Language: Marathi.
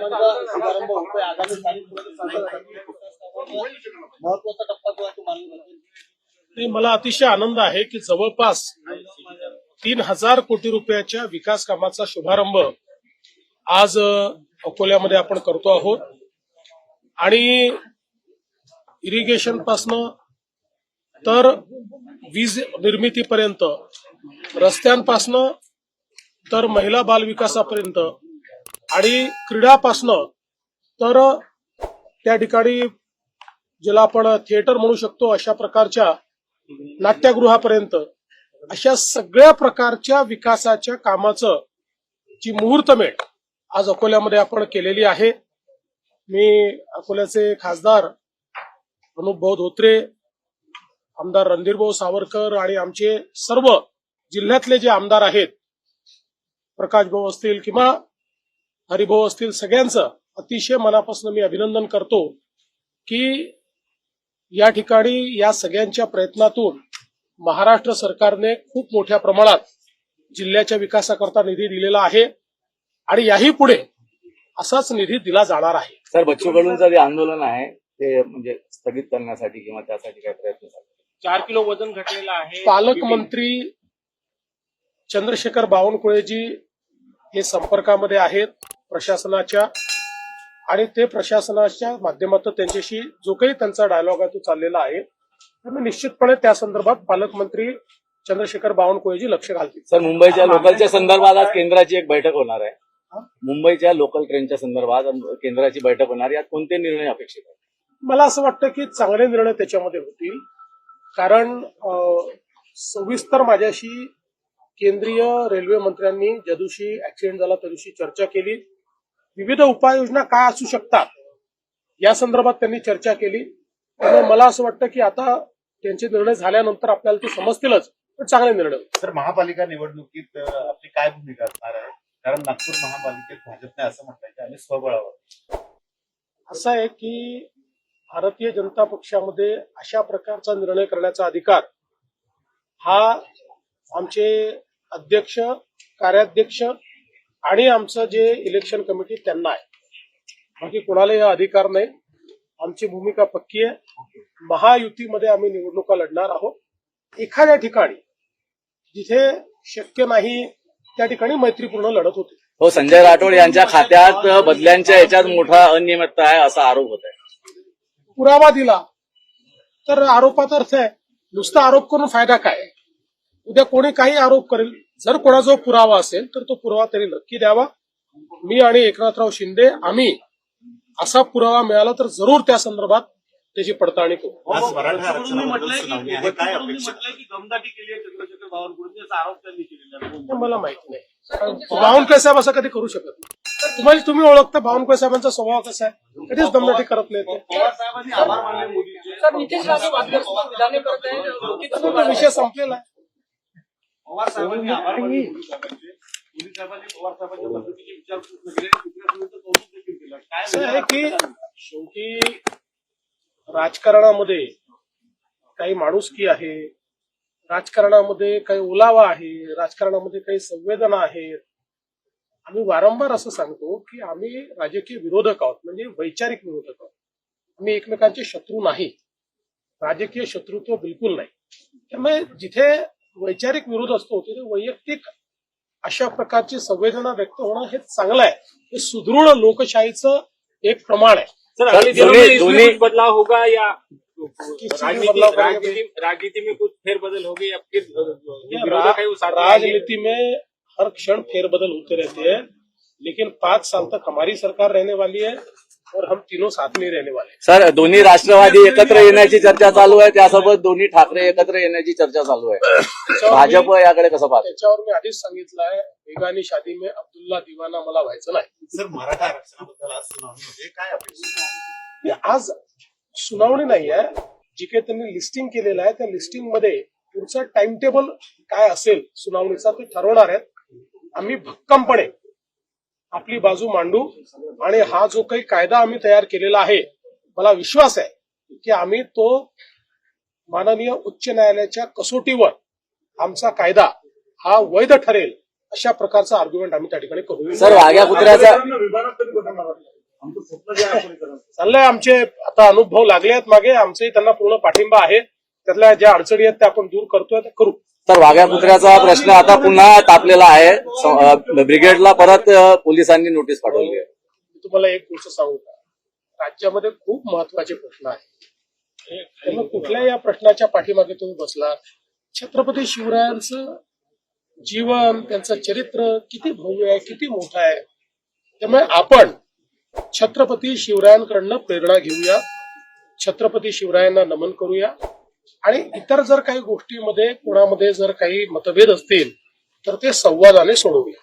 शुभारंभ होतोय आगामी स्थानिक महत्वाचा टप्पा जो आहे तो मानला जातो। मला अतिशय आनंद आहे की जवळपास 3000 कोटी रुपयाच्या विकास कामाचा शुभारंभ आज अकोल्यामध्ये आपण करतो आहोत आणि इरिगेशन पासनं तर वीज निर्मितीपर्यंत, रस्त्यांपासनं तर महिला बाल विकासापर्यंत आणि क्रीडापासनं तर त्या ठिकाणी ज्याला आपण थिएटर म्हणू शकतो अशा प्रकारच्या नाट्यगृहापर्यंत अशा सगळ्या प्रकारच्या विकासाच्या कामाचं जी मुहूर्तमेढ आज अकोल्यामध्ये आपण केलेली आहे। मी अकोल्याचे खासदार अनुपभाऊ धोत्रे, आमदार रणधीरभाऊ सावरकर आणि आमचे सर्व जिल्ह्यातले जे आमदार आहेत, प्रकाश भाऊ असतील किंवा हरिभाऊ असतील, सगळ्यांचं अतिशय मनापासून मी अभिनंदन करतो की या ठिकाणी या सगळ्यांच्या प्रयत्नातून महाराष्ट्र सरकारने खूप मोठ्या प्रमाणात जिल्ह्याच्या विकासाकरता निधी दिलेला आहे आणि याही पुढे असाच निधी दिला जाणार आहे। सर, बच्चू कडूंचं जे आंदोलन आहे ते म्हणजे स्थगित करण्यासाठी किंवा त्यासाठी काय प्रयत्न झाले? 4 किलो वजन घटलेलं आहे। पालकमंत्री चंद्रशेखर बावनकुळेजी हे संपर्कामध्ये आहेत प्रशासनाच्या आणि ते प्रशासनाच्या माध्यमातून त्यांच्याशी जो काही त्यांचा डायलॉग आहे तो चाललेला आहे, तर निश्चितपणे त्या संदर्भात पालकमंत्री चंद्रशेखर बावनकुळेजी लक्ष घालतील। सर, मुंबईच्या लोकलच्या संदर्भात आज केंद्राची एक बैठक होणार आहे। मुंबईच्या लोकल ट्रेनच्या संदर्भात केंद्राची बैठक होणार, यात कोणते निर्णय अपेक्षित आहेत? मला असं वाटतं की चांगले निर्णय त्याच्यामध्ये होतील, कारण सविस्तर माझ्याशी केंद्रीय रेल्वे मंत्र्यांनी ज्या दिवशी ऍक्सिडेंट झाला त्या दिवशी चर्चा केली। विविध उपाययोजना काय असू शकतात या संदर्भात त्यांनी चर्चा केली। त्यामुळे मला असं वाटतं की आता त्यांचे निर्णय झाल्यानंतर आपल्याला ते समजतीलच, पण चांगले निर्णय होतील। तर महापालिका निवडणुकीत आपली काय भूमिका असणार आहे? कारण नागपूर महापालिकेत भाजपने असं म्हटलंय की आम्ही स्वबळावर, असं आहे की भारतीय जनता पक्षामध्ये अशा प्रकारचा निर्णय करण्याचा अधिकार हा आमचे अध्यक्ष, कार्याध्यक्ष आणि आमचं जे इलेक्शन कमिटी त्यांना आहे, बाकी कोणालाही हा अधिकार नाही। आमची भूमिका पक्की आहे। महायुतीमध्ये आम्ही निवडणुका लढणार आहोत। एखाद्या ठिकाणी जिथे शक्य नाही त्या ठिकाणी मैत्रीपूर्ण लढत होते। हो, संजय राठोड यांच्या खात्यात बदल्यांच्या याच्यात मोठा अनियमितता आहे असा आरोप होत आहे। पुरावा दिला तर आरोपाचा अर्थ आहे, नुसता आरोप करून फायदा काय? उद्या कोणी काही आरोप करेल, जर कोणाजवळ पुरावा असेल तर तो पुरावा त्यांनी नक्की द्यावा। मी आणि एकनाथराव शिंदे आम्ही असा पुरावा मिळाला तर जरूर त्या संदर्भात त्याची पडताळणी करू। मला माहिती नाही, बावनकुळे साहेब असं कधी करू शकत नाही। तुम्ही ओळखता बावनकुळे साहेबांचा स्वभाव कसा आहे, कधीच दमदाटी करत नाही ते। विषय संपलेला आहे। असं आहे की शेवटी राजकारणामध्ये काही माणुसकी आहे, राजकारणामध्ये काही ओलावा आहे, राजकारणामध्ये काही संवेदना आहेत। आम्ही वारंवार असं सांगतो की आम्ही राजकीय विरोधक आहोत, म्हणजे वैचारिक विरोधक आहोत। आम्ही एकमेकांचे शत्रू नाही, राजकीय शत्रुत्व बिलकुल नाही। त्यामुळे जिथे वैचारिक विरोध असतो तिथे वैयक्तिक अशा प्रकारची संवेदना व्यक्त होणं हे चांगलं आहे। हे सुदृढ लोकशाहीचं एक प्रमाण आहे। बदलाव होगा या राजनीति में कुछ फेरबदल होगी या फिर राजनीति में हर क्षण फेरबदल होते रहते हैं, लेकिन 5 साल तक हमारी सरकार रहने वाली है और हम तीनों साथ में रहने वाले हैं। सर, दोन्ही राष्ट्रवादी एकत्र येण्याची चर्चा चालू आहे, त्यासोबत दोन्ही ठाकरे एकत्र येण्याची चर्चा चालू आहे। भाजप याकडे कसं पाहतं? त्याच्यावर मी आधीच सांगितलं आहे, बेगानी शादी में अब्दुल्ला दिवाना मला व्हायचं नाही। सर, मराठा आरक्षणाबद्दल आज सुनावणी होते, काय अपेक्षा? आज सुनावणी नाही आहे, जी काही त्यांनी लिस्टिंग केलेलं आहे त्या लिस्टिंग मध्ये पुढचं टाइम टेबल काय असेल सुनावणीचा ते ठरवणार आहेत। आम्ही भक्कमपणे आपली बाजू मांडू आणि हा जो काही कायदा आम्ही तयार केलेला आहे, मला विश्वास आहे की आम्ही तो माननीय उच्च न्यायालयाच्या कसोटीवर आमचा कायदा हा वैध ठरेल अशा प्रकारचा आर्ग्युमेंट आम्ही त्या ठिकाणी करू। सर, वाघ्या कुत्र्याचा चाललंय आमचे आता अनुभव लागले आहेत मागे, आमचेही त्यांना पूर्ण पाठिंबा आहे. त्यातल्या ज्या अडचणी आहेत त्या आपण दूर करतोय, ते करू. तर वाघ्या कुत्र्याचा प्रश्न आता पुन्हा तापलेला आहे. ब्रिगेडला परत पोलिसांनी नोटीस पाठवली आहे. मी तुम्हाला एक गोष्ट सांगू का, राज्यामध्ये खूप महत्वाचे प्रश्न आहेत. त्यामुळे कुठल्याही या प्रश्नाच्या पाठीमागे तुम्ही बसला, छत्रपती शिवरायांचं जीवन, त्यांचं चरित्र किती भव्य आहे, किती मोठं आहे. त्यामुळे आपण छत्रपती शिवरायांकडनं प्रेरणा घेऊया, छत्रपती शिवरायांना नमन करूया, आणि इतर जर काही गोष्टीमध्ये कोणामध्ये जर काही मतभेद असतील तर ते संवादाने सोडवूया.